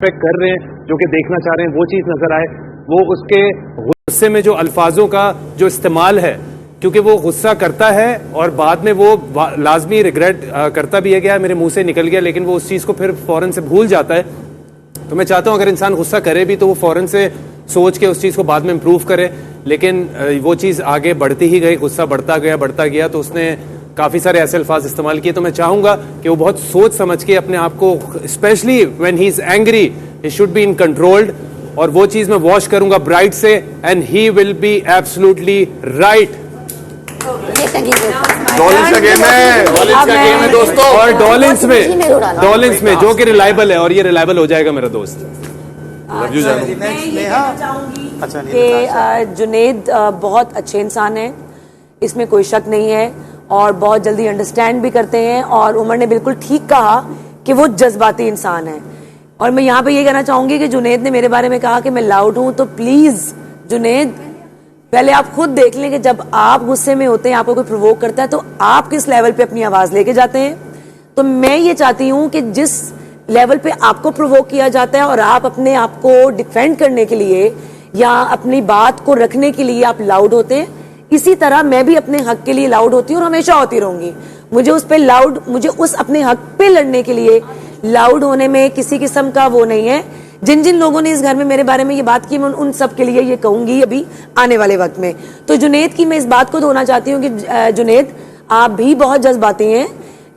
कर रहे हैं, जो कि देखना चाह रहे हैं, वो चीज नजर आए, वो उसके गुस्से में जो अल्फाजों का जो इस्तेमाल है, क्योंकि वो गुस्सा करता है और बाद में वो लाजमी रिग्रेट करता भी है कि यार मेरे मुंह से निकल गया, लेकिन वो उस चीज को फिर फौरन से भूल जाता है। तो मैं चाहता हूं अगर इंसान गुस्सा करे भी तो वो फौरन से सोच के उस चीज को बाद में इंप्रूव करे, लेकिन वो चीज आगे बढ़ती ही गई, गुस्सा बढ़ता गया, तो उसने काफी सारे ऐसे अल्फाज इस्तेमाल किए। तो मैं चाहूंगा कि वो बहुत सोच समझ के अपने आप को, specially when he is angry, he should be in controlled, और वो चीज मैं वॉश करूंगा ब्राइट से, and he will be absolutely right. डॉलिंस का गेम है दोस्तों, और डॉलिंस में जो कि रिलायबल है, और ये रिलायबल हो जाएगा मेरा दोस्त। कि जुनेद बहुत अच्छे इंसान है, इसमें कोई शक नहीं है, और बहुत जल्दी अंडरस्टैंड भी करते हैं, और उमर ने बिल्कुल ठीक कहा कि वो जज्बाती इंसान है। और मैं यहाँ पे ये कहना चाहूंगी कि जुनेद ने मेरे बारे में कहा कि मैं लाउड हूं, तो प्लीज जुनेद पहले आप खुद देख लें कि जब आप गुस्से में होते हैं, आपको कोई प्रोवोक करता है, तो आप किस लेवल पे अपनी आवाज लेके जाते हैं। तो मैं ये चाहती हूँ कि जिस लेवल पे आपको प्रोवोक किया जाता है और आप अपने आप को डिफेंड करने के लिए या अपनी बात को रखने के लिए आप लाउड होते हैं, इसी तरह मैं भी अपने हक के लिए लाउड होती हूँ और हमेशा होती रहूंगी। मुझे उस अपने हक पे लड़ने के लिए लाउड होने में किसी किस्म का वो नहीं है। जिन जिन लोगों ने इस घर में मेरे बारे में ये बात की, मैं उन सब के लिए ये कहूंगी अभी आने वाले वक्त में। तो जुनेद की मैं इस बात को दोहराना चाहती हूँ कि जुनेद आप भी बहुत जज्बाती हैं,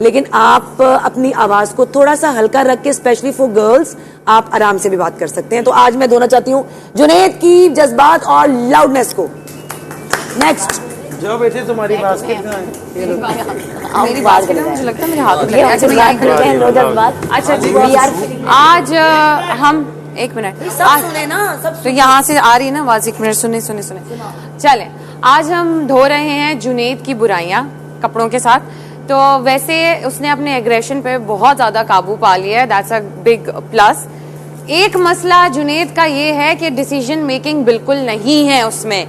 लेकिन आप अपनी आवाज को थोड़ा सा हल्का रख के, स्पेशली फॉर गर्ल्स, आप आराम से भी बात कर सकते हैं। तो आज मैं दोहराना चाहती हूँ जुनेद की जज्बात और लाउडनेस को। नेक्स्ट जो बेटे तुम्हारी बास्केट में मेरी बात करना, मुझे लगता है मेरे हाथ में। अच्छा जी, आज हम एक मिनट, सुने ना सब, तो यहाँ से आ रही है ना आवाज, एक मिनट सुने सुने सुने। चले, आज हम धो रहे हैं जुनेद की बुराइयां कपड़ों के साथ। तो वैसे उसने अपने एग्रेशन पे बहुत ज्यादा काबू पा लिया है, दैट्स अ बिग प्लस। एक मसला जुनेद का ये है कि डिसीजन मेकिंग बिल्कुल नहीं है उसमें,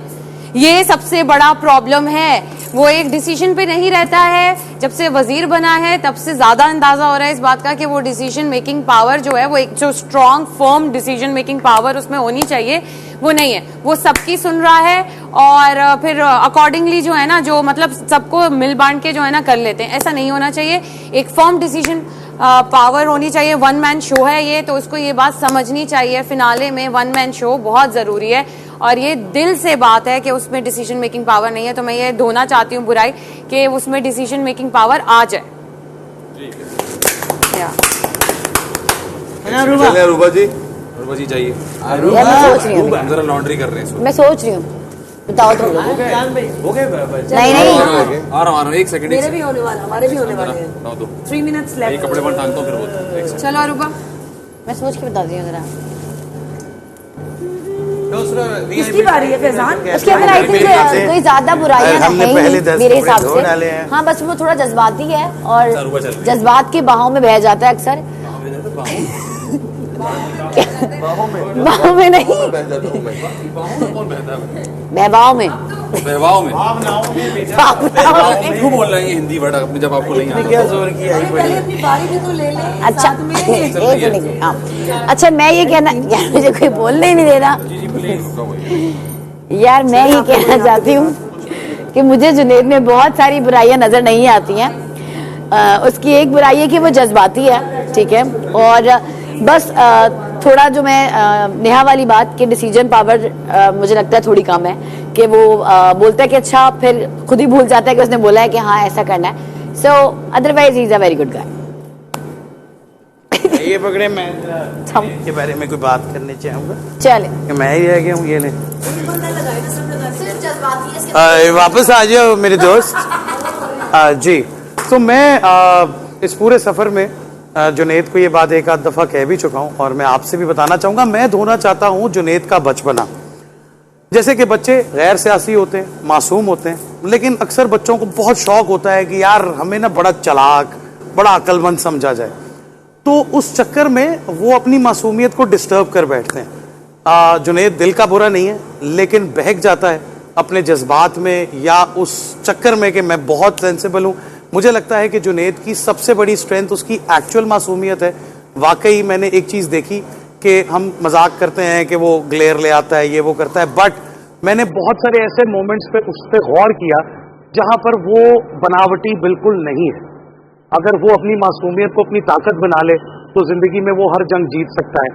ये सबसे बड़ा प्रॉब्लम है। वो एक डिसीजन पे नहीं रहता है। जब से वजीर बना है तब से ज्यादा अंदाजा हो रहा है इस बात का कि वो डिसीजन मेकिंग पावर जो है, वो एक जो strong firm decision making power उसमें होनी चाहिए, वो नहीं है। वो सबकी सुन रहा है और फिर अकॉर्डिंगली जो है ना, जो मतलब सबको मिल बांट के जो है ना कर लेते हैं। ऐसा नहीं होना चाहिए। एक फर्म डिसीजन पावर होनी चाहिए। वन मैन शो है ये, तो उसको ये बात समझनी चाहिए। फिनाले में वन मैन शो बहुत जरूरी है, और ये दिल से बात है कि उसमें डिसीजन मेकिंग पावर नहीं है। तो मैं ये धोना चाहती हूँ बुराई कि उसमें डिसीजन मेकिंग पावर आ जाए। रूबा जी चाहिए। मैं जरा लॉन्ड्री कर रहे हैं। मैं सोच रही हूँ, बताओ तुम। हो गए नहीं आ रहा हूँ, एक सेकंड। मेरे भी होने वाला, हमारे भी होने वाले हैं। 3 मिनट्स लेफ्ट। कपड़े पर टांगता हूँ फिर। चलो अरूबा, मैं सोच के बता दी हूँ जरा। किसकी बारी है फैजान? उसके अंदर आई थिंक कोई ज्यादा बुराइयां नहीं है मेरे हिसाब से। हाँ, बस वो थोड़ा जज्बाती है और जज्बात के बहाव में बह जाता है अक्सर। बहाव में नहीं, बहवाव में। क्यों बोल रहे हैं हिंदी वर्ड अपने, जब आपको नहीं आता? क्या जोर किया? अपनी बारी भी तो ले ले। अच्छा एक मिनट। हाँ, अच्छा मैं ये कहना, यार मुझे कोई बोलने ही नहीं दे रहा यार। मैं ये कहना चाहती हूँ कि मुझे जुनेद में बहुत सारी बुराइयां नजर नहीं आती हैं। उसकी एक बुराई है कि वो जज्बाती है, ठीक है, और बस थोड़ा जो मैं नेहा वाली बात कि डिसीजन पावर मुझे लगता है थोड़ी कम है, कि वो बोलता है कि अच्छा, फिर खुद ही भूल जाता है कि उसने बोला है कि हाँ ऐसा करना है। सो otherwise he is a very good guy. ये पकड़े, मैं के बारे में कोई बात करनी चाहूंगा। चले, मैं ही रह गया हूँ। ये ले, वापस आ जाओ मेरे दोस्त। जी, तो मैं इस पूरे सफर में जुनेद को ये बात एक आध दफा कह भी चुका हूँ, और मैं आपसे भी बताना चाहूंगा। मैं धोना चाहता हूँ जुनेद का बचपना। जैसे कि बच्चे गैर सियासी होते हैं, मासूम होते हैं, लेकिन अक्सर बच्चों को बहुत शौक होता है कि यार हमें ना बड़ा चालाक, बड़ा अक्लमंद समझा जाए। तो उस चक्कर में वो अपनी मासूमियत को डिस्टर्ब कर बैठते हैं। जुनेद दिल का बुरा नहीं है, लेकिन बहक जाता है अपने जज्बात में, या उस चक्कर में कि मैं बहुत सेंसिबल हूँ। मुझे लगता है कि जुनेद की सबसे बड़ी स्ट्रेंथ उसकी एक्चुअल मासूमियत है। वाकई मैंने एक चीज देखी कि हम मजाक करते हैं कि वो ग्लेयर ले आता है, ये वो करता है, बट मैंने बहुत सारे ऐसे मोमेंट्स पे उस पर गौर किया जहां पर वो बनावटी बिल्कुल नहीं है। अगर वो अपनी मासूमियत को अपनी ताकत बना ले तो जिंदगी में वो हर जंग जीत सकता है।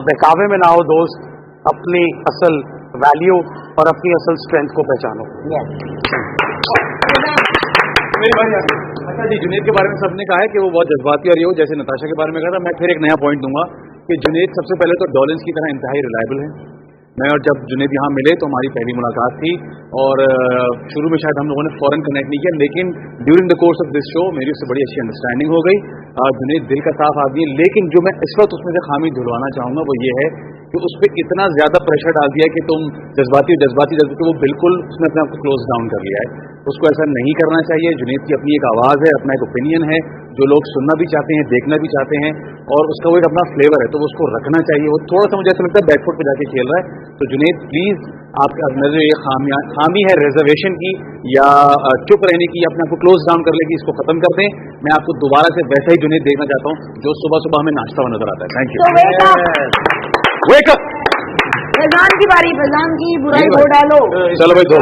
बहकावे में ना हो दोस्त, अपनी असल वैल्यू और अपनी असल स्ट्रेंथ को पहचानो। मेरी बारी आ गई। अच्छा जी, जुनैद के बारे में सबने कहा है कि वो बहुत जज्बाती और ये हो, जैसे नताशा के बारे में कहा था। मैं फिर एक नया पॉइंट दूंगा कि जुनैद सबसे पहले तो डॉलिंस की तरह इंतहाई रिलायबल है। मैं और जब जुनैद यहाँ मिले तो हमारी पहली मुलाकात थी और शुरू में शायद हम लोगों ने फौरन कनेक्ट नहीं किया, लेकिन during the course of this show मेरी उससे बड़ी अच्छी अंडरस्टैंडिंग हो गई। जुनैद दिल का साफ आदमी है, लेकिन जो मैं इस वक्त उसमें से खामी धुलवाना चाहूँगा वो ये है कि उस पर इतना ज्यादा प्रेशर डाल दिया कि तुम जज्बाती, वो बिल्कुल उसने अपने आप को क्लोज डाउन कर लिया है। उसको ऐसा नहीं करना चाहिए। जुनैद की अपनी एक आवाज़ है, अपना एक ओपिनियन है जो लोग सुनना भी चाहते हैं, देखना भी चाहते हैं, और उसका वो एक अपना फ्लेवर है, तो वो उसको रखना चाहिए। वो थोड़ा सा मुझे ऐसा लगता है बैकफुट पे जाके खेल रहा है। तो जुनैद प्लीज, आपके अंदर जो ये खामी है रिजर्वेशन की या चुप रहने की, अपने आप को क्लोज डाउन कर लेगी, इसको खत्म कर दें। मैं आपको दोबारा से वैसा ही जुनैद देखना चाहता हूँ जो सुबह सुबह हमें नाश्ता हुआ नजर आता है। Thank you. Wake up. Faizan की बारी, फैजान की बुराई दो डालो। चलो भाई, दो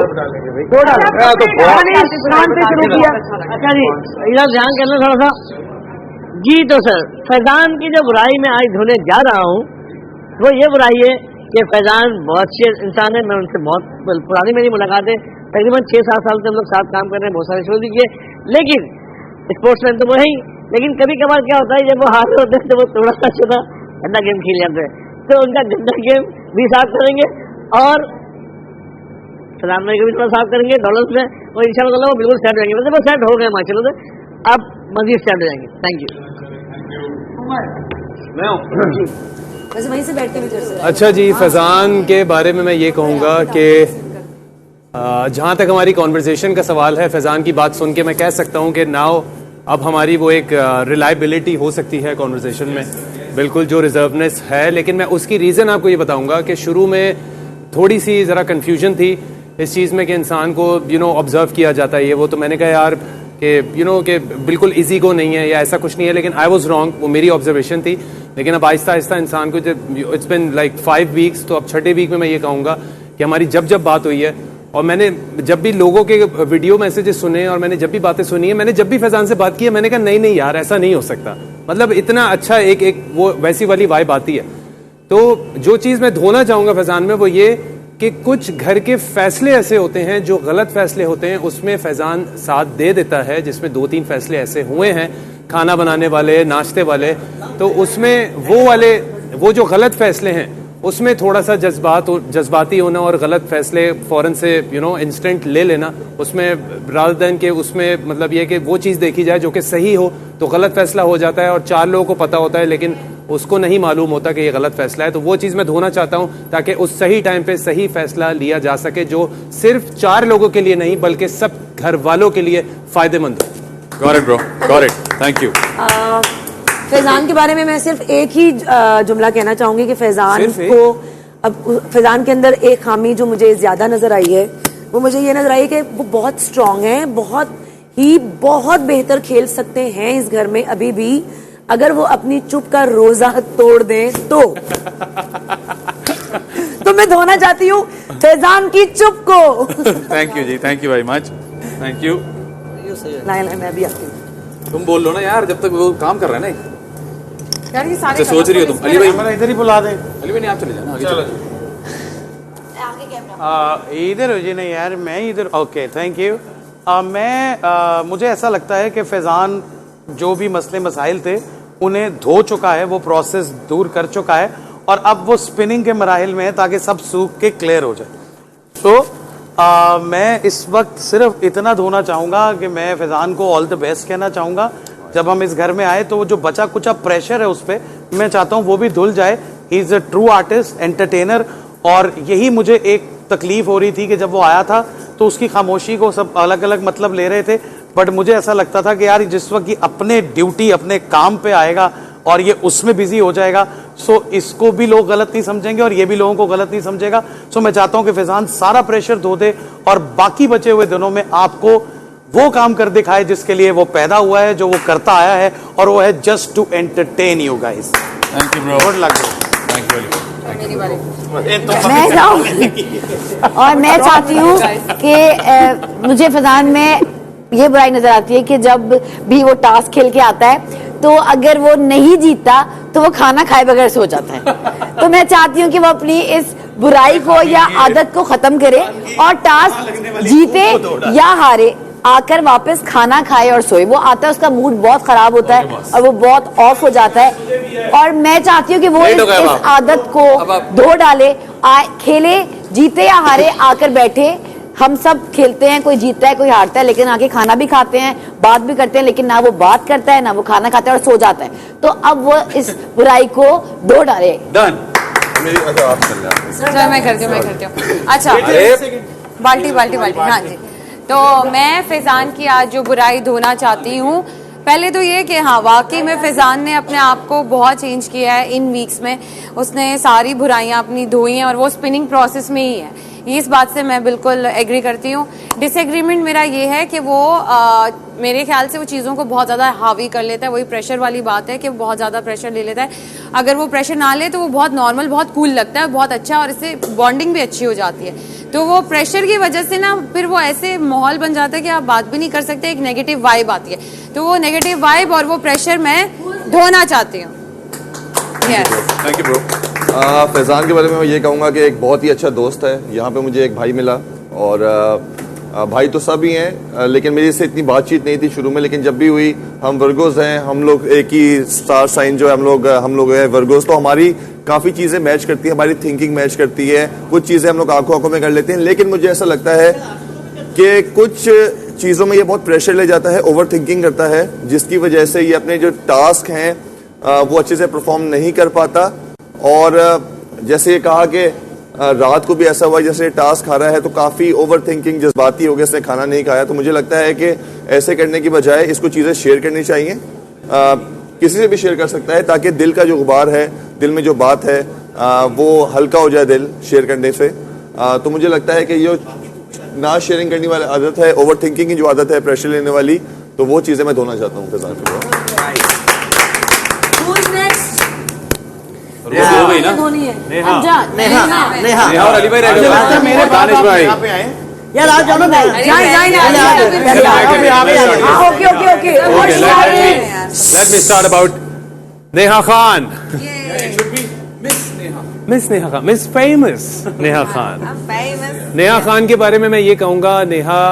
डालो। तो फैजान से शुरू किया। अच्छा जी, इधर ध्यान करना थोड़ा सा जी। तो सर, फैजान की जो बुराई में आज धोने जा रहा हूँ वो ये बुराई है कि फैजान बहुत अच्छे इंसान है। मैं उनसे बहुत पुरानी मेरी मुलाकात है, तकरीबन 6-7 साल से हम लोग साथ काम कर रहे हैं, बहुत सारे शो भी किए, लेकिन स्पोर्ट्समैन तो वो है ही। लेकिन कभी कभार क्या होता है, जब वो हाथ होते हैं तो वो थोड़ा सा छोटा गंदा गेम खेल जाते हैं, तो उनका गंदा गेम भी साफ करेंगे और सलाम को भी थोड़ा साफ करेंगे डॉलर्स में, और इंशाल्लाह वो बिल्कुल सेट हो जाएंगे। वैसे वो सेट हो गए माशाल्लाह से, अब मजीद सेट हो जाएंगे। Thank you. वैसे वहीं से बैठ के भी कर सकते हैं। अच्छा जी, फैजान के बारे में मैं ये कहूँगा कि जहाँ तक हमारी कॉन्वर्सेशन का सवाल है, फैजान की बात सुन के मैं कह सकता हूँ कि नाउ अब हमारी वो एक रिलायबिलिटी हो सकती है कॉन्वर्सेशन में, बिल्कुल जो रिजर्वनेस है। लेकिन मैं उसकी रीज़न आपको ये बताऊँगा कि शुरू में थोड़ी सी ज़रा कन्फ्यूजन थी इस चीज़ में कि इंसान को ऑब्जर्व किया जाता है, ये वो। तो मैंने कहा यार कि कि बिल्कुल इजी को नहीं है या ऐसा कुछ नहीं है, लेकिन आई वॉज रॉन्ग, वो मेरी ऑब्जर्वेशन थी। लेकिन अब आहिस्ता आहिस्ता इंसान को जब इट्स बिन लाइक 5 वीक्स, तो अब 6ठे वीक में मैं ये कहूँगा कि हमारी जब बात हुई है, और मैंने जब भी लोगों के वीडियो मैसेजेस सुने और मैंने जब भी बातें सुनी है, मैंने जब भी फैजान से बात की है, मैंने कहा नहीं यार ऐसा नहीं हो सकता, मतलब इतना अच्छा एक वो वैसी वाली वाइब आती है। तो जो चीज़ मैं धोना चाहूँगा फैजान में वो ये कि कुछ घर के फैसले ऐसे होते हैं जो गलत फैसले होते हैं, उसमें फैजान साथ दे देता है, जिसमें 2-3 फैसले ऐसे हुए हैं खाना बनाने वाले, नाश्ते वाले, तो उसमें वो जो गलत फैसले हैं उसमें थोड़ा सा जज्बाती होना और गलत फैसले फौरन से इंस्टेंट ले लेना, उसमें रादर देन के उसमें मतलब ये कि वो चीज़ देखी जाए जो कि सही हो तो गलत फैसला हो जाता है, और 4 लोगों को पता होता है लेकिन उसको नहीं मालूम होता कि ये गलत फैसला है। तो वो चीज़ मैं धोना चाहता हूँ ताकि उस सही टाइम पे सही फैसला लिया जा सके, जो सिर्फ 4 लोगों के लिए नहीं बल्कि सब घर वालों के लिए फायदेमंद हो। Got it bro, got it, thank you. Faizan के बारे में मैं सिर्फ एक ही जुमला कहना चाहूंगी कि फैजान सिर्फ को, अब फैजान के अंदर एक खामी जो मुझे ज्यादा नजर आई है, वो मुझे ये नजर आई कि वो बहुत स्ट्रांग है, बहुत बेहतर खेल सकते हैं इस घर में अभी भी, अगर वो अपनी चुप का रोजा तोड़ दें तो मैं धोना चाहती हूँ फैजान की चुप को। Thank you ji, thank you very much, thank you. मैं भी आती हूँ। तुम बोल लो ना यार, जब तक वो काम कर रहे हैं ना। यार ये सारे अच्छा सोच रही हो तुम? अली भाई, मैं इधर ही बुला दें। अली भाई नहीं, आप चले जाना आगे, चलो। इधर हो जी, नहीं यार मैं इधर, ओके थैंक यू। मुझे ऐसा लगता है कि फैजान जो भी मसले मसाइल थे उन्हें धो चुका है, वो प्रोसेस दूर कर चुका है, और अब वो स्पिनिंग के मराहिल में है ताकि सब सूख के क्लियर हो जाए। तो मैं इस वक्त सिर्फ इतना धोना चाहूँगा कि मैं फैजान को ऑल द बेस्ट कहना चाहूँगा। जब हम इस घर में आए तो वो जो बचा कुचा प्रेशर है उस पर मैं चाहता हूँ वो भी धुल जाए। He is a true artist, entertainer, और यही मुझे एक तकलीफ हो रही थी कि जब वो आया था तो उसकी खामोशी को सब अलग अलग मतलब ले रहे थे, बट मुझे ऐसा लगता था कि यार जिस वक्त ये अपने ड्यूटी अपने काम पे आएगा और ये उसमें बिजी हो जाएगा, सो इसको भी लोग गलत नहीं समझेंगे और ये भी लोगों को गलत नहीं समझेगा। सो मैं चाहता हूं कि फैजान सारा प्रेशर धो दे और बाकी बचे हुए दिनों में आपको वो काम कर दिखाए जिसके लिए वो पैदा हुआ है, जो वो करता आया है, और वो है just to entertain you guys. Thank you bro, good luck. मेरी बारी। मैं जाऊंगी और मैं चाहती हूँ कि मुझे फैजान में ये बुराई नजर आती है कि जब भी वो टास्क खेल के आता है तो अगर वो नहीं जीतता तो वो खाना खाए बगैर सो जाता है। तो मैं चाहती हूँ कि वो अपनी इस बुराई को या आदत को खत्म करे और टास्क जीते या हारे आकर वापस खाना खाए और सोए। वो आता है, उसका मूड बहुत खराब होता है और वो बहुत ऑफ हो जाता है और मैं चाहती हूँ कि वो इस आदत को धो डाले, खेले, जीते या हारे आकर बैठे। हम सब खेलते हैं, कोई जीतता है कोई हारता है, लेकिन आके खाना भी खाते हैं, बात भी करते हैं, लेकिन ना वो बात करता है ना वो खाना खाता है और सो जाता है। तो अब वो इस बुराई को धो डाले। डन। मैं करती हूँ। अच्छा, बाल्टी हाँ जी। तो मैं फैजान की आज जो बुराई धोना चाहती हूँ, पहले तो ये कि हाँ वाकई में फैजान ने अपने आप को बहुत चेंज किया है इन वीक्स में। उसने सारी बुराइयां अपनी धोई हैं और वो स्पिनिंग प्रोसेस में ही है। इस बात से मैं बिल्कुल एग्री करती हूँ। डिसएग्रीमेंट मेरा ये है कि वो मेरे ख्याल से वो चीज़ों को बहुत ज़्यादा हावी कर लेता है। वही प्रेशर वाली बात है कि वो बहुत ज़्यादा प्रेशर ले लेता है। अगर वो प्रेशर ना ले तो वो बहुत नॉर्मल, बहुत कूल लगता है, बहुत अच्छा, और इससे बॉन्डिंग भी अच्छी हो जाती है। तो वो प्रेशर की वजह से ना फिर वो ऐसे माहौल बन जाता है कि आप बात भी नहीं कर सकते, एक नेगेटिव वाइब आती है। तो वो नेगेटिव वाइब और वो प्रेशर मैं धोना चाहती हूँ। Thank you bro. फैजान के बारे में मैं ये कहूँगा कि एक बहुत ही अच्छा दोस्त है। यहाँ पे मुझे एक भाई मिला और भाई तो सब ही हैं, लेकिन मेरी इससे इतनी बातचीत नहीं थी शुरू में, लेकिन जब भी हुई, हम वर्गोज हैं, हम लोग एक ही स्टार साइन जो है, हम लोग हैं वर्गोज, तो हमारी काफ़ी चीज़ें मैच करती है, हमारी थिंकिंग मैच करती है, कुछ चीज़ें हम लोग आंखों आंखों में कर लेते हैं। लेकिन मुझे ऐसा लगता है कि कुछ चीज़ों में ये बहुत प्रेशर ले जाता है, ओवर थिंकिंग करता है, जिसकी वजह से ये अपने जो टास्क हैं वो अच्छे से परफॉर्म नहीं कर पाता। और जैसे ये कहा कि रात को भी ऐसा हुआ, जैसे टास्क खा रहा है तो काफ़ी ओवर थिंकिंग, जज्बाती हो गया, इसने खाना नहीं खाया। तो मुझे लगता है कि ऐसे करने की बजाय इसको चीज़ें शेयर करनी चाहिए, किसी से भी शेयर कर सकता है, ताकि दिल का जो गुबार है, दिल में जो बात है वो हल्का हो जाए दिल शेयर करने से। तो मुझे लगता है कि ये ना शेयरिंग करने वाली आदत है, ओवर थिंकिंग की जो आदत है, प्रेशर लेने वाली, तो वो चीज़ें मैं धोना चाहता हूँ फैजान के। हो गई ना? नेहा और अली भाई रह गए। मेरे दानिश भाई यार आप जानो ना। Let me start about Neha Khan. Miss Neha Khan, Miss Famous Neha Khan. Neha Khan के बारे में मैं ये कहूँगा, नेहा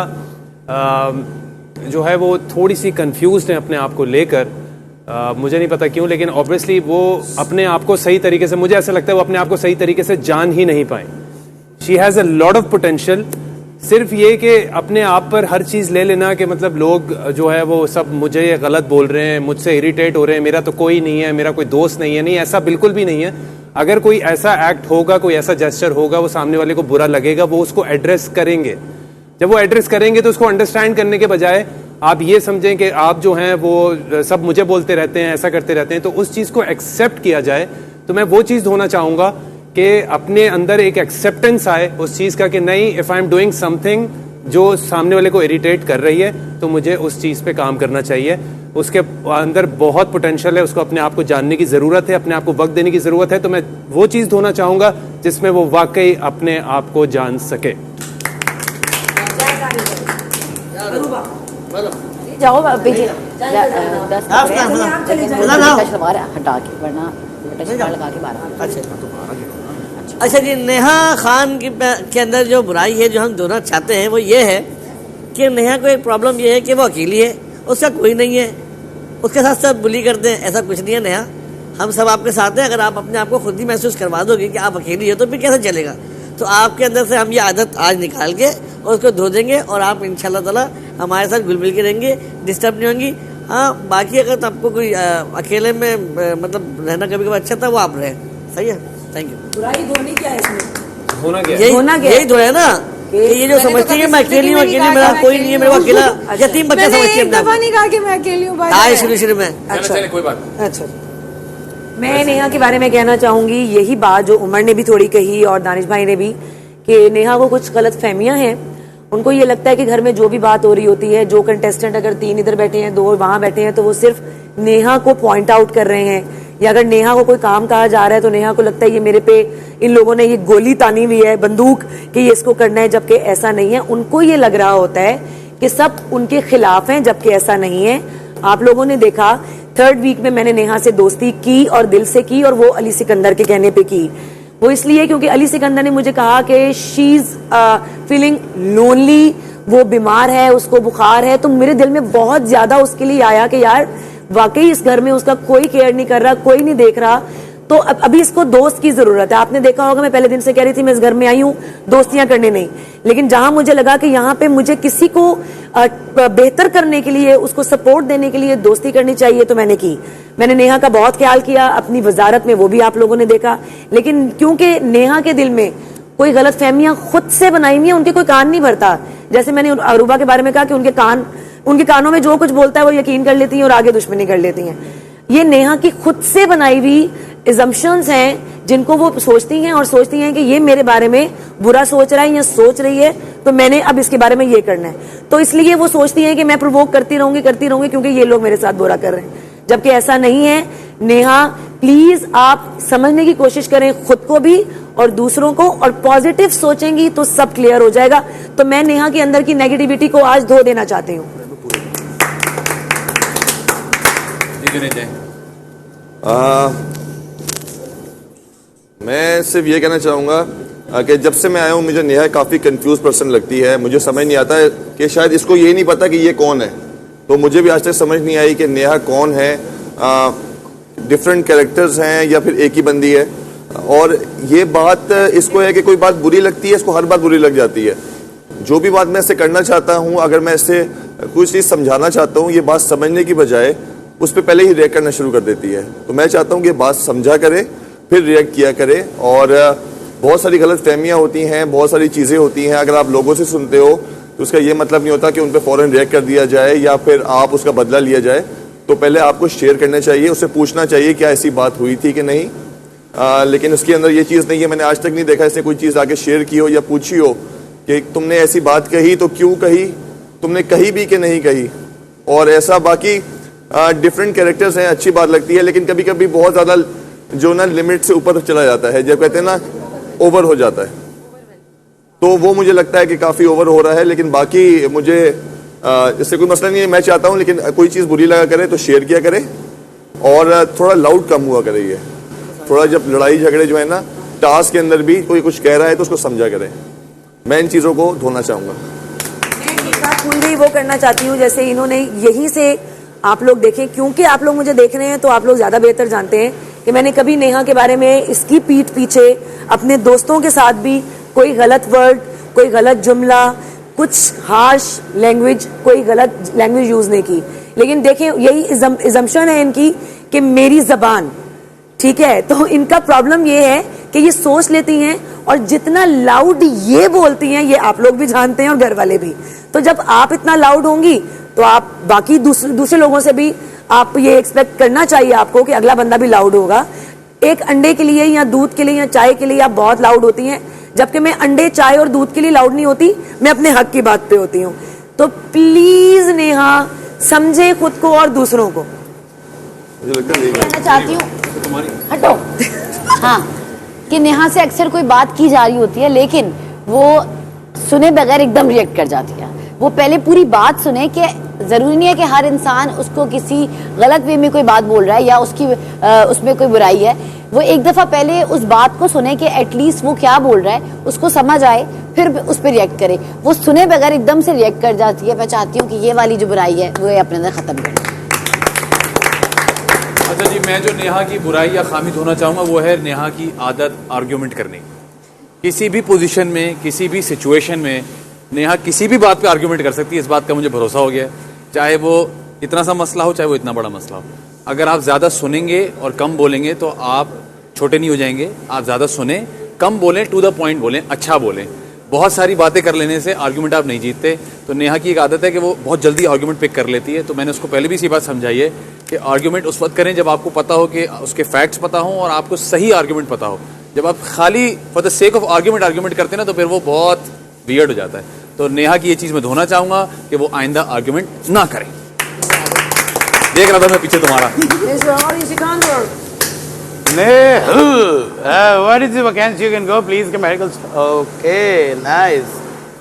जो है वो थोड़ी सी कंफ्यूज्ड है अपने आप को लेकर। मुझे नहीं पता क्यों, लेकिन ऑब्वियसली वो अपने आप को सही तरीके से, मुझे ऐसा लगता है वो अपने आप को सही तरीके से जान ही नहीं पाए। She has a lot of potential. सिर्फ ये कि अपने आप पर हर चीज़ ले लेना कि मतलब लोग जो है वो सब मुझे गलत बोल रहे हैं, मुझसे इरिटेट हो रहे हैं, मेरा तो कोई नहीं है, मेरा कोई दोस्त नहीं है, नहीं, ऐसा बिल्कुल भी नहीं है। अगर कोई ऐसा एक्ट होगा, कोई ऐसा जेस्चर होगा, वो सामने वाले को बुरा लगेगा, वो उसको एड्रेस करेंगे। जब वो एड्रेस करेंगे तो उसको अंडरस्टैंड करने के बजाय आप ये समझें कि आप जो हैं वो सब मुझे बोलते रहते हैं, ऐसा करते रहते हैं, तो उस चीज़ को एक्सेप्ट किया जाए। तो मैं वो चीज़ होना चाहूँगा कि अपने अंदर एक एक्सेप्टेंस आए उस चीज़ का कि नहीं, if I am doing something जो सामने वाले को इरिटेट कर रही है तो मुझे उस चीज़ पे काम करना चाहिए। उसके अंदर बहुत पोटेंशियल है, उसको अपने आप को जानने की ज़रूरत है, अपने आप को वक्त देने की ज़रूरत है। तो मैं वो चीज़ होना चाहूँगा जिसमें वो वाकई अपने आप को जान सके। जाओ बेटी, 10 हटा के, वरना लगा के 12। अच्छा जी, नेहा खान के अंदर जो बुराई है जो हम दोनों चाहते हैं वो ये है कि नेहा को एक प्रॉब्लम ये है कि वो अकेली है, उसका कोई नहीं है, उसके साथ सब बुली करते हैं। ऐसा कुछ नहीं है नेहा, हम सब आपके साथ हैं। अगर आप अपने आप को खुद ही महसूस करवा दोगे कि आप अकेली हो तो फिर कैसे चलेगा। तो आपके अंदर से हम ये आदत आज निकाल के और उसको धो देंगे और आप इंशाल्लाह ताला हमारे साथ घुल मिल के रहेंगे, डिस्टर्ब नहीं होंगी। हाँ, बाकी अगर आपको कोई अकेले में मतलब रहना कभी कभी अच्छा था, वो आप रहे। सही है, थैंक यू। बुराई धोनी क्या है इसमें? होना क्या यही तो है ना कि ये जो समझती है मैं अकेली हूँ, अकेली मेरा कोई नहीं है, मेरे को अकेला यतीम बच्चा समझती है। नहीं कहा कि मैं अकेली हूँ। शुरू में चले कोई बात। अच्छा, मैं नेहा के बारे में कहना चाहूंगी यही बात जो उमर ने भी थोड़ी कही और दानिश भाई ने भी, कि नेहा को कुछ गलत फहमियां हैं। उनको ये लगता है कि घर में जो भी बात हो रही होती है, जो कंटेस्टेंट अगर 3 इधर बैठे हैं, 2 वहां बैठे हैं, तो वो सिर्फ नेहा को पॉइंट आउट कर रहे हैं या अगर नेहा को कोई काम कहा जा रहा है तो नेहा को लगता है ये मेरे पे इन लोगों ने ये गोली तानी हुई है, बंदूक, कि ये इसको करना है, जबकि ऐसा नहीं है। उनको ये लग रहा होता है कि सब उनके खिलाफ हैं, जबकि ऐसा नहीं है। आप लोगों ने देखा 3rd वीक में मैंने नेहा से दोस्ती की और दिल से की, और वो अली सिकंदर के कहने पे की। वो इसलिए क्योंकि अली सिकंदर ने मुझे कहा कि शी इज फीलिंग लोनली, वो बीमार है, उसको बुखार है। तो मेरे दिल में बहुत ज्यादा उसके लिए आया कि यार वाकई इस घर में उसका कोई केयर नहीं कर रहा, कोई नहीं देख रहा, तो अभी इसको दोस्त की जरूरत है। आपने देखा होगा मैं पहले दिन से कह रही थी मैं इस घर में आई हूँ दोस्तियां करने नहीं, लेकिन जहां मुझे लगा कि यहाँ पे मुझे किसी को बेहतर करने के लिए, उसको सपोर्ट देने के लिए दोस्ती करनी चाहिए, तो मैंने की। मैंने नेहा का बहुत ख्याल किया अपनी वजारत में, वो भी आप लोगों ने देखा। लेकिन क्योंकि नेहा के दिल में कोई गलत फहमियां खुद से बनाई हुई है, उनके कोई कान नहीं भरता। जैसे मैंने अरूबा के बारे में कहा कि उनके कानों में जो कुछ बोलता है वो यकीन कर लेती हैं और आगे दुश्मनी कर लेती हैं। ये नेहा की खुद से बनाई हुई assumptions हैं जिनको वो सोचती हैं और सोचती हैं कि ये मेरे बारे में बुरा सोच रहा है या सोच रही है, तो मैंने अब इसके बारे में ये करना है। तो इसलिए वो सोचती हैं कि मैं प्रोवोक करती रहूंगी क्योंकि ये लोग मेरे साथ बुरा कर रहे हैं, जबकि ऐसा नहीं है। नेहा प्लीज आप समझने की कोशिश करें खुद को भी और दूसरों को, और पॉजिटिव सोचेंगी तो सब क्लियर हो जाएगा। तो मैं नेहा के अंदर की नेगेटिविटी को आज धो देना चाहती हूँ। मैं सिर्फ ये कहना चाहूँगा कि जब से मैं आया हूँ मुझे नेहा काफ़ी कंफ्यूज पर्सन लगती है। मुझे समझ नहीं आता है कि शायद इसको ये नहीं पता कि ये कौन है, तो मुझे भी आज तक समझ नहीं आई कि नेहा कौन है। डिफरेंट कैरेक्टर्स हैं या फिर एक ही बंदी है। और ये बात इसको है कि कोई बात बुरी लगती है, इसको हर बात बुरी लग जाती है। जो भी बात मैं इससे करना चाहता हूँ, अगर मैं इससे कुछ चीज़ समझाना चाहता हूँ, ये बात समझने की बजाय उस पर पहले ही रिएक्ट करना शुरू कर देती है। तो मैं चाहता हूँ कि बात समझा करे फिर रिएक्ट किया करे। और बहुत सारी गलत फहमियाँ होती हैं, बहुत सारी चीज़ें होती हैं। अगर आप लोगों से सुनते हो तो उसका ये मतलब नहीं होता कि उन पर फ़ौरन रिएक्ट कर दिया जाए या फिर आप उसका बदला लिया जाए। तो पहले आपको शेयर करना चाहिए, उससे पूछना चाहिए क्या ऐसी बात हुई थी कि नहीं। लेकिन उसके अंदर ये चीज़ नहीं है। मैंने आज तक नहीं देखा इसने कोई चीज़ आके शेयर की हो या पूछी हो कि तुमने ऐसी बात कही तो क्यों कही, तुमने कही भी कि नहीं कही। और ऐसा बाकी डिफरेंट कैरेक्टर्स हैं, अच्छी बात लगती है, लेकिन कभी कभी बहुत ज़्यादा जो ना लिमिट से ऊपर चला जाता है, जब कहते हैं ना ओवर हो जाता है, तो वो मुझे लगता है कि काफ़ी ओवर हो रहा है। लेकिन बाकी मुझे इससे कोई मसला नहीं है। मैं चाहता हूँ लेकिन कोई चीज़ बुरी लगा करे तो शेयर किया करे और थोड़ा लाउड कम हुआ करे। ये थोड़ा जब लड़ाई झगड़े जो है ना टास्क के अंदर भी कोई कुछ कह रहा है तो उसको समझा करे। मैं इन चीज़ों को धोना चाहूँगा। मैं वो करना चाहती हूँ जैसे इन्होंने यही से आप लोग देखें, क्योंकि आप लोग मुझे देख रहे हैं तो आप लोग ज्यादा बेहतर जानते हैं कि मैंने कभी नेहा के बारे में इसकी पीठ पीछे अपने दोस्तों के साथ भी कोई गलत वर्ड, कोई गलत जुमला, कुछ हार्श लैंग्वेज, कोई गलत लैंग्वेज यूज नहीं की। लेकिन देखें यही इजम्पशन है इनकी कि मेरी जबान ठीक है, तो इनका प्रॉब्लम ये है कि ये सोच लेती हैं और जितना लाउड ये बोलती हैं ये आप लोग भी जानते हैं और घर वाले भी। तो जब आप इतना लाउड होंगी तो आप बाकी दूसरे लोगों से भी आप ये एक्सपेक्ट करना चाहिए आपको कि अगला बंदा भी लाउड होगा। एक अंडे के लिए या दूध के लिए या चाय के लिए आप बहुत लाउड होती हैं, जबकि मैं अंडे, चाय और दूध के लिए लाउड नहीं होती, मैं अपने हक की बात पे होती हूँ। तो प्लीज नेहा समझे खुद को और दूसरों को। मुझे लगता है कहना चाहती हूँ हटो हाँ कि नेहा से अक्सर कोई बात की जा रही होती है लेकिन वो सुने बगैर एकदम रिएक्ट कर जाती है। वो पहले पूरी बात सुने कि जरूरी नहीं है कि हर इंसान उसको किसी गलत वे में कोई बात बोल रहा है या उसमें कोई बुराई है। वो एक दफा पहले उस बात को सुने कि एटलीस्ट वो क्या बोल रहा है, उसको समझ आए, फिर उस पर रिएक्ट करे। वो सुने बगैर एकदम से रिएक्ट कर जाती है। मैं चाहती हूँ कि ये वाली जो बुराई है वो अपने अंदर खत्म करें। अच्छा जी, मैं जो नेहा की बुराई या खामी धोना चाहूँगा वो है नेहा की आदत आर्ग्यूमेंट करने की। किसी भी पोजीशन में, किसी भी सिचुएशन में नेहा किसी भी बात पे आर्ग्यूमेंट कर सकती है। इस बात का मुझे भरोसा हो गया है, चाहे वो इतना सा मसला हो चाहे वो इतना बड़ा मसला हो। अगर आप ज़्यादा सुनेंगे और कम बोलेंगे तो आप छोटे नहीं हो जाएंगे। आप ज़्यादा सुने, कम बोलें, टू द पॉइंट बोलें, अच्छा बोलें। बहुत सारी बातें कर लेने से आर्ग्यूमेंट आप नहीं जीतते। तो नेहा की एक आदत है कि वो बहुत जल्दी आर्ग्यूमेंट पिक कर लेती है। तो मैंने उसको पहले भी इसी बात समझाई है कि आर्ग्यूमेंट उस वक्त करें जब आपको पता हो कि उसके फैक्ट्स पता हो और आपको सही आर्ग्यूमेंट पता हो। जब आप खाली for the sake of argument करते हैं ना तो फिर वो बहुत वियर्ड हो जाता है। तो नेहा की ये चीज़ मैं धोना चाहूँगा कि वो आइंदा आर्ग्यूमेंट ना करें। देख रहा था मैं पीछे तुम्हारा। What is the vacancy? You can go, please. के मेडिकल ओके नाइस।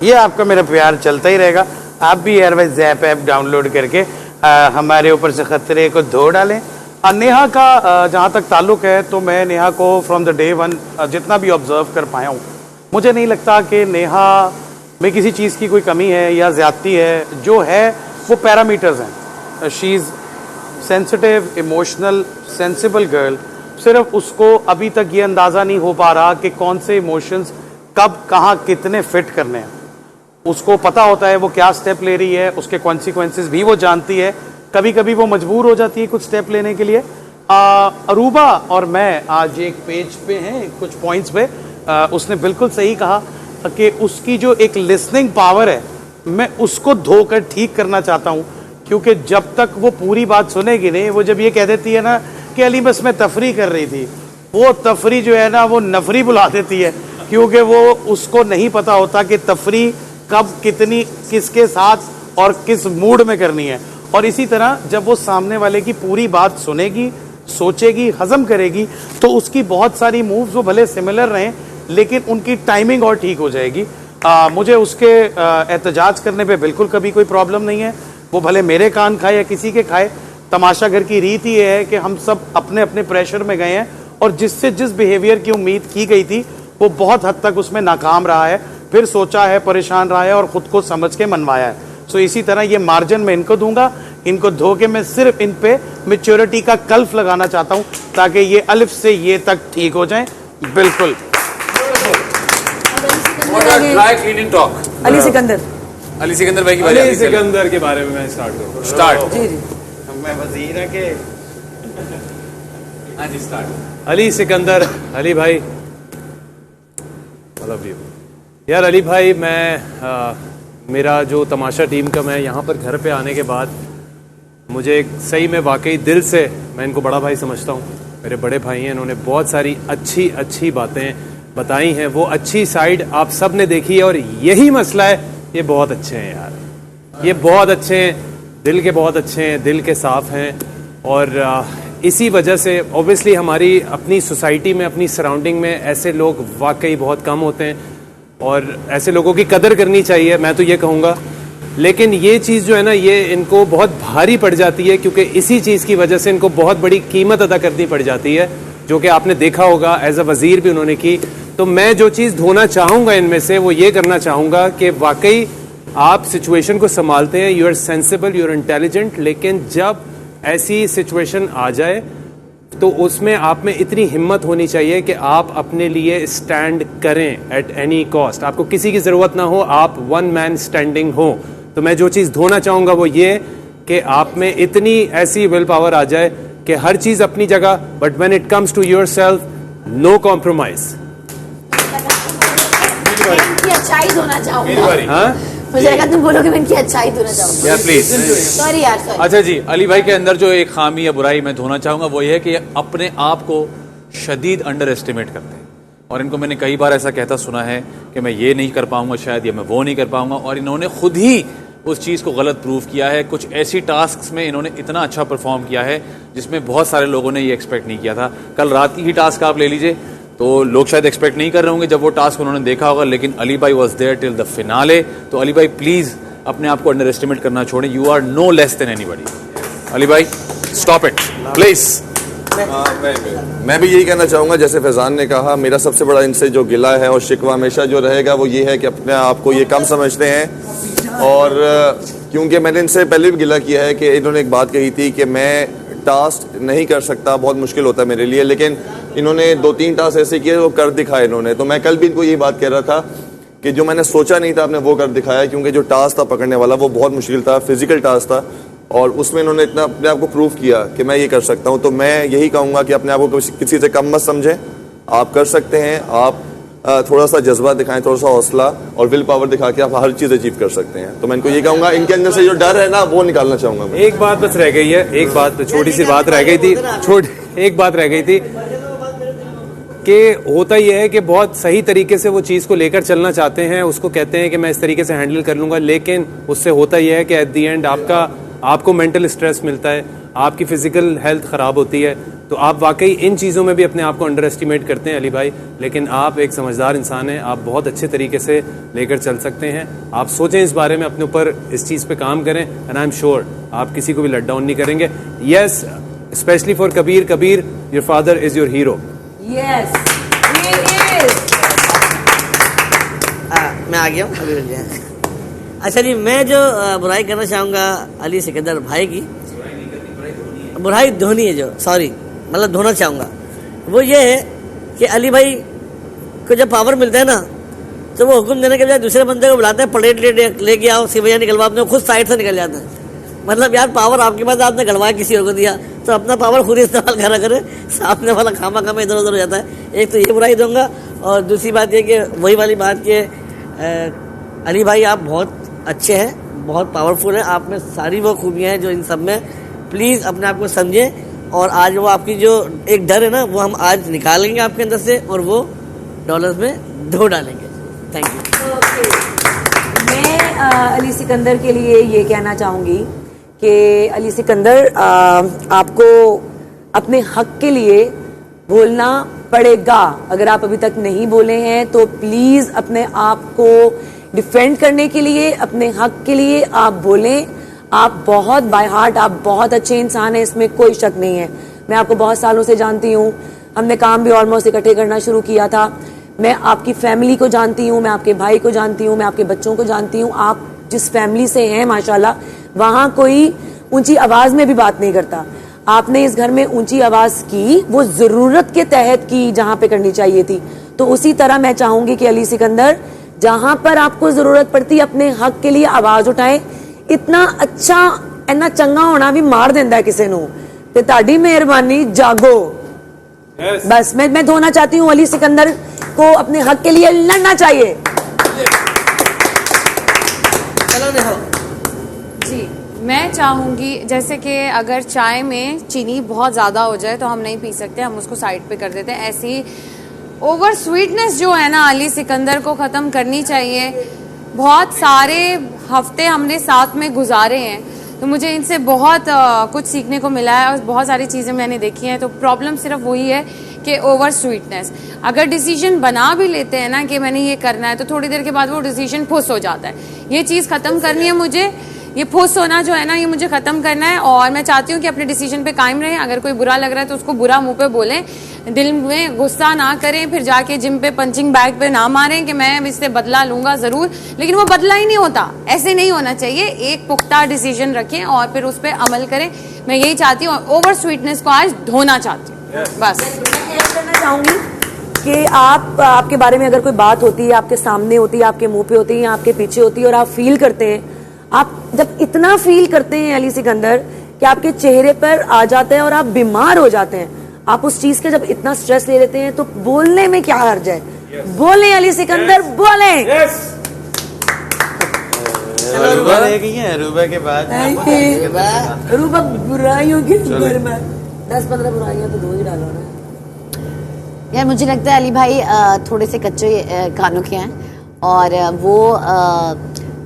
ये आपका मेरा प्यार चलता ही रहेगा। आप भी एयरवेज ऐप डाउनलोड करके हमारे ऊपर से खतरे को धो डालें। नेहा का जहाँ तक ताल्लुक है तो मैं नेहा को फ्रॉम द डे वन जितना भी ऑब्जर्व कर पाया हूँ, मुझे नहीं लगता कि नेहा में किसी चीज़ की कोई कमी है या ज्यादती है। जो है वो पैरामीटर्स हैं। She is sensitive, emotional, sensible girl. सिर्फ उसको अभी तक ये अंदाज़ा नहीं हो पा रहा कि कौन से इमोशंस कब कहाँ कितने फिट करने हैं। उसको पता होता है वो क्या स्टेप ले रही है, उसके कॉन्सिक्वेंसेस भी वो जानती है। कभी कभी वो मजबूर हो जाती है कुछ स्टेप लेने के लिए। अरूबा और मैं आज एक पेज पे हैं, कुछ पॉइंट्स पे उसने बिल्कुल सही कहा कि उसकी जो एक लिसनिंग पावर है मैं उसको धोकर ठीक करना चाहता हूँ, क्योंकि जब तक वो पूरी बात सुनेगी नहीं, वो जब ये कह देती है ना कि अली बस मैं तफरी कर रही थी, वो तफरी जो है ना वो नफरी बुला देती है, क्योंकि वो उसको नहीं पता होता कि तफरी कब कितनी किसके साथ और किस मूड में करनी है। और इसी तरह जब वो सामने वाले की पूरी बात सुनेगी, सोचेगी, हजम करेगी, तो उसकी बहुत सारी मूव्स वो भले सिमिलर रहें लेकिन उनकी टाइमिंग और ठीक हो जाएगी। मुझे उसके एहतजाज करने पे बिल्कुल कभी कोई प्रॉब्लम नहीं है। वो भले मेरे कान खाए या किसी के खाए। तमाशा घर की रीत ही है कि हम सब अपने अपने प्रेशर में गए हैं और जिससे जिस बिहेवियर की उम्मीद की गई थी वो बहुत हद तक उसमें नाकाम रहा है, फिर सोचा है, परेशान रहा है और खुद को समझ के मनवाया है। सो इसी तरह ये मार्जिन मैं इनको दूंगा। इनको धो के मैं सिर्फ इन पे मैच्योरिटी का कल्फ लगाना चाहता हूं ताकि ये अलिफ से ये तक ठीक हो जाएं। बिल्कुल। अली सिकंदर, अली सिकंदर भाई की बात अली सिकंदर के बारे में मैं स्टार्ट करूँ। स्टार्ट। जी जी। मैं वजीर है के हाँ जी स्टार्ट। अली सिकंदर, अली भाई लव यू यार। अली भाई मैं मेरा जो तमाशा टीम का, मैं यहाँ पर घर पे आने के बाद मुझे सही में वाकई दिल से मैं इनको बड़ा भाई समझता हूँ। मेरे बड़े भाई हैं, इन्होंने बहुत सारी अच्छी अच्छी बातें बताई हैं। वो अच्छी साइड आप सब ने देखी है और यही मसला है। ये बहुत अच्छे हैं यार, ये बहुत अच्छे हैं, दिल के बहुत अच्छे हैं, दिल के साफ हैं। और इसी वजह से ऑब्वियसली हमारी अपनी सोसाइटी में, अपनी सराउंडिंग में ऐसे लोग वाकई बहुत कम होते हैं और ऐसे लोगों की कदर करनी चाहिए, मैं तो ये कहूँगा। लेकिन ये चीज़ जो है ना, ये इनको बहुत भारी पड़ जाती है क्योंकि इसी चीज़ की वजह से इनको बहुत बड़ी कीमत अदा करनी पड़ जाती है, जो कि आपने देखा होगा एज अ वज़ीर भी उन्होंने की। तो मैं जो चीज़ धोना चाहूँगा इनमें से वो ये करना चाहूँगा कि वाकई आप सिचुएशन को संभालते हैं, you are sensible, you are intelligent, लेकिन जब ऐसी सिचुएशन आ जाए तो उसमें आप में इतनी हिम्मत होनी चाहिए कि आप अपने लिए स्टैंड करें एट एनी कॉस्ट। आपको किसी की ज़रूरत ना हो, आप वन मैन स्टैंडिंग हो। तो मैं जो चीज़ धोना चाहूँगा वो ये कि आप में इतनी ऐसी विल पावर आ जाए कि हर चीज़ अपनी जगह, but when it comes to yourself no compromise. इनकी अच्छाई धोना चाहूंगा। हाँ मुझे लगा तुम बोलोगे मैं इनकी अच्छाई धोना चाहूंगा। यार प्लीज। सॉरी यार, सॉरी। अच्छा जी, अली भाई के अंदर जो एक खामी या बुराई मैं धोना चाहूंगा वो ये है कि अपने आप को शदीद अंडर एस्टिमेट करते हैं। और इनको मैंने कई बार ऐसा कहता सुना है कि मैं ये नहीं कर पाऊंगा शायद, या मैं वो नहीं कर पाऊंगा, और इन्होंने खुद ही उस चीज़ को गलत प्रूव किया है। कुछ ऐसी टास्क में इन्होंने इतना अच्छा परफॉर्म किया है जिसमें बहुत सारे लोगों ने ये एक्सपेक्ट नहीं किया था। कल रात की ही टास्क आप ले लीजिए तो लोग शायद एक्सपेक्ट नहीं कर रहे होंगे जब वो टास्क उन्होंने देखा होगा, लेकिन अली भाई was there till the finale. तो अली भाई प्लीज अपने आप को अंडर एस्टिमेट करना छोड़ें। You are no less than anybody. Ali भाई स्टॉप इट प्लीज। मैं भी यही कहना चाहूँगा जैसे फैजान ने कहा, मेरा सबसे बड़ा इनसे जो गिला है और शिकवा हमेशा जो रहेगा वो ये है कि अपने आप को ये कम समझते हैं। और क्योंकि मैंने इनसे पहले भी गिला किया है कि इन्होंने एक बात कही थी कि मैं टास्क नहीं कर सकता, बहुत मुश्किल होता है मेरे लिए, लेकिन इन्होंने 2-3 टास्क ऐसे किए वो कर दिखाए इन्होंने। तो मैं कल भी इनको यही बात कह रहा था कि जो मैंने सोचा नहीं था आपने वो कर दिखाया, क्योंकि जो टास्क था पकड़ने वाला वो बहुत मुश्किल था, फिजिकल टास्क था, और उसमें इन्होंने इतना अपने आप को प्रूव किया कि मैं ये कर सकता हूँ। तो मैं यही कहूँगा कि अपने आप को किसी से कम मत समझें, आप कर सकते हैं। आप थोड़ा सा जज्बा दिखाएं, थोड़ा सा हौसला और विल पावर दिखा के आप हर चीज़ अचीव कर सकते हैं। तो मैं इनको ये कहूँगा, इनके अंदर से जो डर है ना वो निकालना चाहूँगा मैं। एक बात बस रह गई है, एक बात, छोटी सी बात रह गई थी, एक बात रह गई थी कि होता यह है कि बहुत सही तरीके से वो चीज़ को लेकर चलना चाहते हैं, उसको कहते हैं कि मैं इस तरीके से हैंडल कर लूँगा, लेकिन उससे होता यह है कि एट दी एंड आपको मेंटल स्ट्रेस मिलता है, आपकी फिजिकल हेल्थ ख़राब होती है, तो आप वाकई इन चीज़ों में भी अपने आप को अंडर एस्टिमेट करते हैं अली भाई, लेकिन आप एक समझदार इंसान हैं, आप बहुत अच्छे तरीके से लेकर चल सकते हैं। आप सोचें इस बारे में, अपने ऊपर इस चीज़ पे काम करें, एंड आई एम श्योर आप किसी को भी लेट डाउन नहीं करेंगे। Yes, specially for Kabir, Kabir your father is your hero. Yes, मैं आ गया हूँ अभी मिल जाए। अच्छा जी, मैं जो बुराई करना चाहूँगा अली सिकंदर भाई की, बुराई धोनी है जो, सॉरी मतलब धोना चाहूँगा, वो ये है कि अली भाई को जब पावर मिलता है ना, तो वो हुक्म देने के बजाय दूसरे बंदे को बुलाते हैं, पलेट लेके आओ, सिवैया निकलवा, अपने खुद साइड से निकल जाता है। मतलब यार पावर आपके पास, आपने गड़वाया किसी और को दिया, तो अपना पावर खुद इस्तेमाल करा करे, सामने वाला खामा खामा इधर उधर हो जाता है। एक तो ये बुराई दूंगा, और दूसरी बात ये कि वही वाली बात कि अली भाई आप बहुत अच्छे हैं, बहुत पावरफुल हैं, आप में सारी वो खूबियाँ हैं जो इन सब में। प्लीज़ अपने आप को समझें, और आज वो आपकी जो एक डर है ना, वो हम आज निकालेंगे आपके अंदर से, और वो डॉलर्स में धो डालेंगे। Thank you. मैं अली सिकंदर के लिए ये कहना चाहूँगी कि अली सिकंदर, आपको अपने हक के लिए बोलना पड़ेगा। अगर आप अभी तक नहीं बोले हैं तो प्लीज अपने आप को डिफेंड करने के लिए, अपने हक के लिए आप बोलें। आप बहुत बाय हार्ट, आप बहुत अच्छे इंसान हैं, इसमें कोई शक नहीं है। मैं आपको बहुत सालों से जानती हूँ, हमने काम भी ऑलमोस्ट इकट्ठे करना शुरू किया था। मैं आपकी फैमिली को जानती हूँ, मैं आपके भाई को जानती हूँ, मैं आपके बच्चों को जानती हूँ। आप जिस फैमिली से हैं माशाल्लाह, वहाँ कोई ऊंची आवाज में भी बात नहीं करता। आपने इस घर में ऊंची आवाज की, वो जरूरत के तहत की, जहां पे करनी चाहिए थी। तो उसी तरह मैं चाहूंगी कि अली सिकंदर, जहां पर आपको जरूरत पड़ती है अपने हक के लिए आवाज उठाएं। इतना अच्छा, इतना चंगा होना भी मार देंदा है किसी नू, ते ताड़ी मेहरबानी जागो। बस मैं धोना चाहती हूँ अली सिकंदर को, अपने हक के लिए लड़ना चाहिए। जी, मैं चाहूँगी जैसे कि अगर चाय में चीनी बहुत ज़्यादा हो जाए तो हम नहीं पी सकते, हम उसको साइड पे कर देते हैं। ऐसी ही ओवर स्वीटनेस जो है ना, अली सिकंदर को ख़त्म करनी चाहिए। बहुत सारे हफ्ते हमने साथ में गुजारे हैं, तो मुझे इनसे बहुत कुछ सीखने को मिला है, और बहुत सारी चीज़ें मैंने देखी हैं। तो प्रॉब्लम सिर्फ वही है कि ओवर स्वीटनेस। अगर डिसीजन बना भी लेते हैं ना कि मैंने ये करना है, तो थोड़ी देर के बाद वो डिसीजन फुस हो जाता है। ये चीज़ ख़त्म करनी है मुझे, ये फुस होना जो है ना, ये मुझे खत्म करना है। और मैं चाहती हूँ कि अपने डिसीजन पे कायम रहें। अगर कोई बुरा लग रहा है तो उसको बुरा मुंह पे बोलें, दिल में गुस्सा ना करें, फिर जाके जिम पे पंचिंग बैग पे ना मारें कि मैं इससे बदला लूंगा जरूर, लेकिन वो बदला ही नहीं होता। ऐसे नहीं होना चाहिए। एक पुख्ता डिसीजन रखें और फिर उस पर अमल करें। मैं यही चाहती हूँ, ओवर स्वीटनेस को आज धोना चाहती हूँ। बस कहना चाहूंगी कि आपके बारे में अगर कोई बात होती है, आपके सामने होती है, आपके मुंह पे होती है, आपके पीछे होती है, और आप फील करते हैं, आप जब इतना फील करते हैं अली सिकंदर कि आपके चेहरे पर आ जाता है और आप बीमार हो जाते हैं, आप उस चीज के जब इतना स्ट्रेस ले लेते हैं, तो बोलने में क्या हर्ज है? बोलें अली सिकंदर, बोलें। अरूबा रह गई है, अरूबा के बाद अरूबा बुराइयों के घर में 10-15 बुराइयां तो दो ही डालो ना। यार मुझे लगता है अली भाई थोड़े से कच्चे कानों के हैं, और वो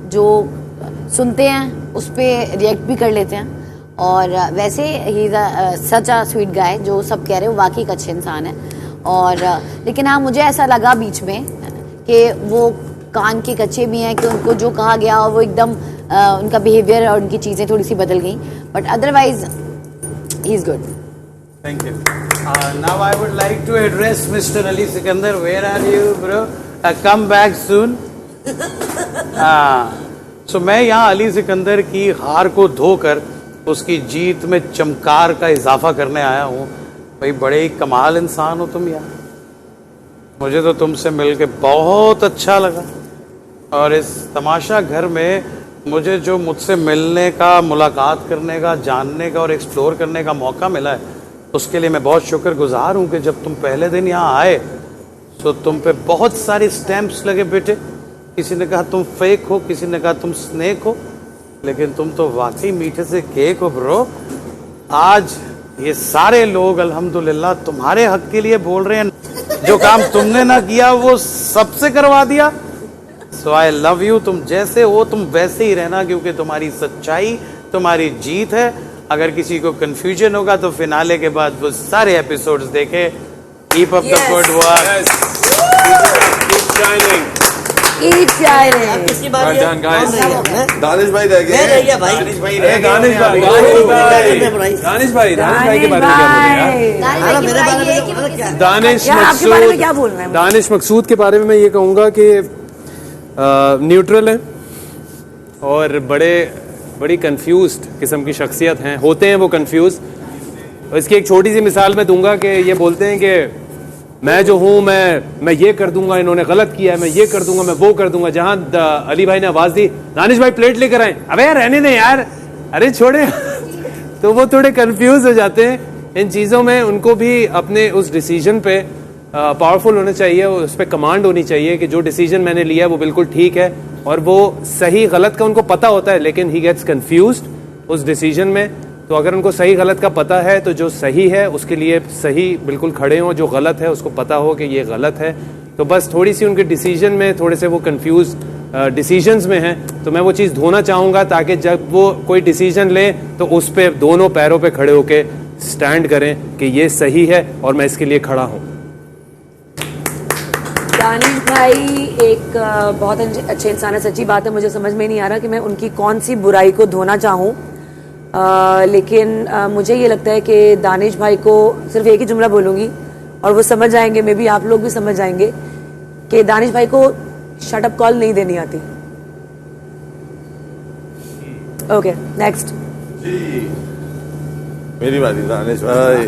जो सुनते हैं उस पर रिएक्ट भी कर लेते हैं। और वैसे ही सच अ स्वीट गाय, जो सब कह रहे हैं, वो वाकई एक अच्छे इंसान है। और लेकिन हाँ, मुझे ऐसा लगा बीच में कि वो कान के कच्चे भी हैं, कि उनको जो कहा गया और वो एकदम उनका बिहेवियर और उनकी चीज़ें थोड़ी सी बदल गई, but otherwise he is good. Thank you. Now I would like to address Mr. Ali Sikandar. Where are you, bro? Come back soon. So मैं यहाँ अली सिकंदर की हार को धोकर उसकी जीत में चमकार का इजाफा करने आया हूँ। भाई बड़े ही कमाल इंसान हो तुम यार, मुझे तो तुमसे मिलके बहुत अच्छा लगा। और इस तमाशा घर में मुझे जो मुझसे मिलने का, मुलाकात करने का, जानने का और एक्सप्लोर करने का मौका मिला है, उसके लिए मैं बहुत शुक्रगुजार हूँ कि जब तुम पहले दिन यहाँ आए तो तुम पे बहुत सारे स्टैंप्स लगे बेटे। किसी ने कहा तुम फेक हो, किसी ने कहा तुम स्नेक हो, लेकिन तुम तो वाकई मीठे से केक हो ब्रो। आज ये सारे लोग अल्हम्दुलिल्लाह तुम्हारे हक के लिए बोल रहे हैं। जो काम तुमने ना किया वो सबसे करवा दिया। सो आई लव यू। तुम जैसे हो तुम वैसे ही रहना, क्योंकि तुम्हारी सच्चाई तुम्हारी जीत है। अगर किसी को कंफ्यूजन होगा तो फिनाले के बाद वो सारे एपिसोड्स देखे। Keep up the good work. Keep shining. किसकी बात है? दानिश भाई रह मैं रह गए। गया भाई। दानिश भाई के बारे में क्या बोलेंगे? मेरे बारे में क्या? दानिश यार, आपके बारे में क्या बोलना है? दानिश मकसूद के बारे में मैं ये कहूँगा कि न्यूट्रल है और बड़ी कंफ्यूज्ड किस्म की शख्सियत हैं, होते हैं वो कंफ्यूज। इसकी एक छोटी सी मिसाल मैं दूंगा कि ये बोलते हैं कि मैं जो हूँ मैं ये कर दूंगा, इन्होंने गलत किया है, मैं ये कर दूंगा, मैं वो कर दूंगा। जहां अली भाई ने आवाज दी दानिश भाई प्लेट लेकर आए, अबे यार रहने दे यार, अरे छोड़े तो वो थोड़े कंफ्यूज हो जाते हैं इन चीज़ों में। उनको भी अपने उस डिसीजन पे पावरफुल होना चाहिए, उस पर कमांड होनी चाहिए कि जो डिसीजन मैंने लिया है वो बिल्कुल ठीक है और वो सही गलत का उनको पता होता है, लेकिन ही गेट्स कंफ्यूज्ड उस डिसीजन में। तो अगर उनको सही गलत का पता है तो जो सही है उसके लिए सही बिल्कुल खड़े हों, जो गलत है उसको पता हो कि ये गलत है। तो बस थोड़ी सी उनके डिसीजन में थोड़े से वो कंफ्यूज डिसीजंस में हैं, तो मैं वो चीज़ धोना चाहूँगा ताकि जब वो कोई डिसीजन लें तो उस पर दोनों पैरों पे खड़े होके स्टैंड करें कि ये सही है और मैं इसके लिए खड़ा हूँ। दानिश भाई एक बहुत अच्छे इंसान है। सच्ची बात है, मुझे समझ में नहीं आ रहा कि मैं उनकी कौन सी बुराई को धोना चाहूँ, लेकिन मुझे ये लगता है कि दानिश भाई को सिर्फ एक ही जुमला बोलूँगी और वो समझ जाएंगे, मे बी आप लोग भी समझ जाएंगे कि दानिश भाई को शट अप कॉल नहीं देनी आती। Okay next. मेरी बारी दानिश भाई।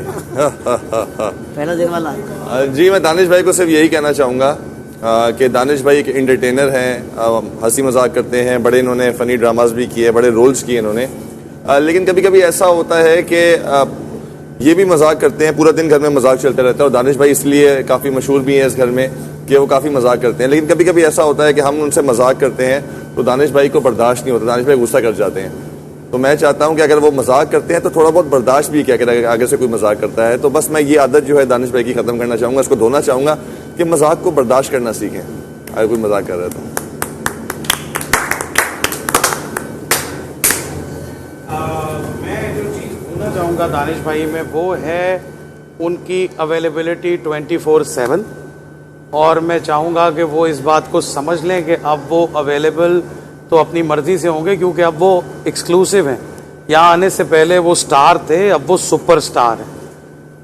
पहला दिन वाला। जी मैं दानिश भाई को सिर्फ यही कहना चाहूँगा कि दानिश भाई एक इंटरटेनर हैं, हंसी मजाक करते हैं, बड़े इन्होंने फनी ड्रामाज भी किए, बड़े रोल्स किए इन्होंने। लेकिन कभी कभी ऐसा होता है कि ये भी मजाक करते हैं, पूरा दिन घर में मजाक चलता रहता है और दानिश भाई इसलिए काफ़ी मशहूर भी हैं इस घर में कि वो काफ़ी मजाक करते हैं। लेकिन कभी कभी ऐसा होता है कि हम उनसे मजाक करते हैं तो दानिश भाई को बर्दाश्त नहीं होता, दानिश भाई गुस्सा कर जाते हैं। तो मैं चाहता हूं कि अगर वो मजाक करते हैं तो थोड़ा बहुत बर्दाश्त भी किया करें आगे से कोई मजाक करता है। तो बस मैं ये आदत जो है दानिश भाई की खत्म करना चाहूंगा, इसको धोना चाहूंगा कि मजाक को बर्दाश्त करना सीखें अगर कोई मजाक कर रहा है तो। मैं जो चीज़ बोलना चाहूँगा दानिश भाई में वो है उनकी अवेलेबिलिटी 24/7 और मैं चाहूँगा कि वो इस बात को समझ लें कि अब वो अवेलेबल तो अपनी मर्जी से होंगे क्योंकि अब वो एक्सक्लूसिव हैं। यहाँ आने से पहले वो स्टार थे, अब वो सुपरस्टार हैं।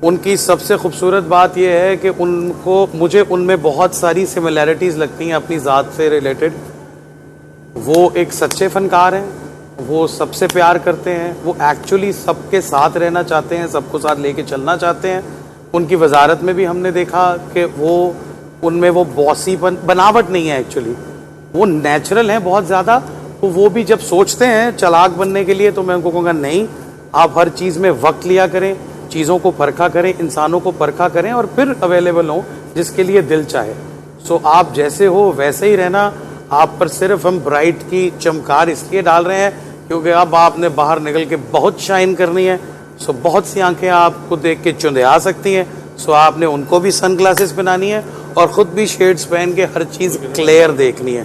उनकी सबसे खूबसूरत बात यह है कि मुझे उनमें बहुत सारी सिमिलैरिटीज़ लगती हैं अपनी ज़ात से रिलेटेड। वो एक सच्चे फनकार हैं, वो सबसे प्यार करते हैं, वो एक्चुअली सबके साथ रहना चाहते हैं, सबको साथ लेके चलना चाहते हैं। उनकी वजारत में भी हमने देखा कि उनमें वो बॉसीपन बनावट नहीं है, एक्चुअली वो नेचुरल हैं बहुत ज़्यादा। तो वो भी जब सोचते हैं चालाक बनने के लिए तो मैं उनको कहूँगा नहीं, आप हर चीज़ में वक्त लिया करें, चीज़ों को परखा करें, इंसानों को परखा करें और फिर अवेलेबल हों जिसके लिए दिल चाहे। सो आप जैसे हो वैसे ही रहना। आप पर सिर्फ हम ब्राइट की चमकार इसलिए डाल रहे हैं क्योंकि अब आपने बाहर निकल के बहुत शाइन करनी है। सो बहुत सी आंखें आपको देख के चुंधिया सकती हैं। सो आपने उनको भी सन ग्लासेस पहनानी है और ख़ुद भी शेड्स पहन के हर चीज़ क्लियर देखनी है।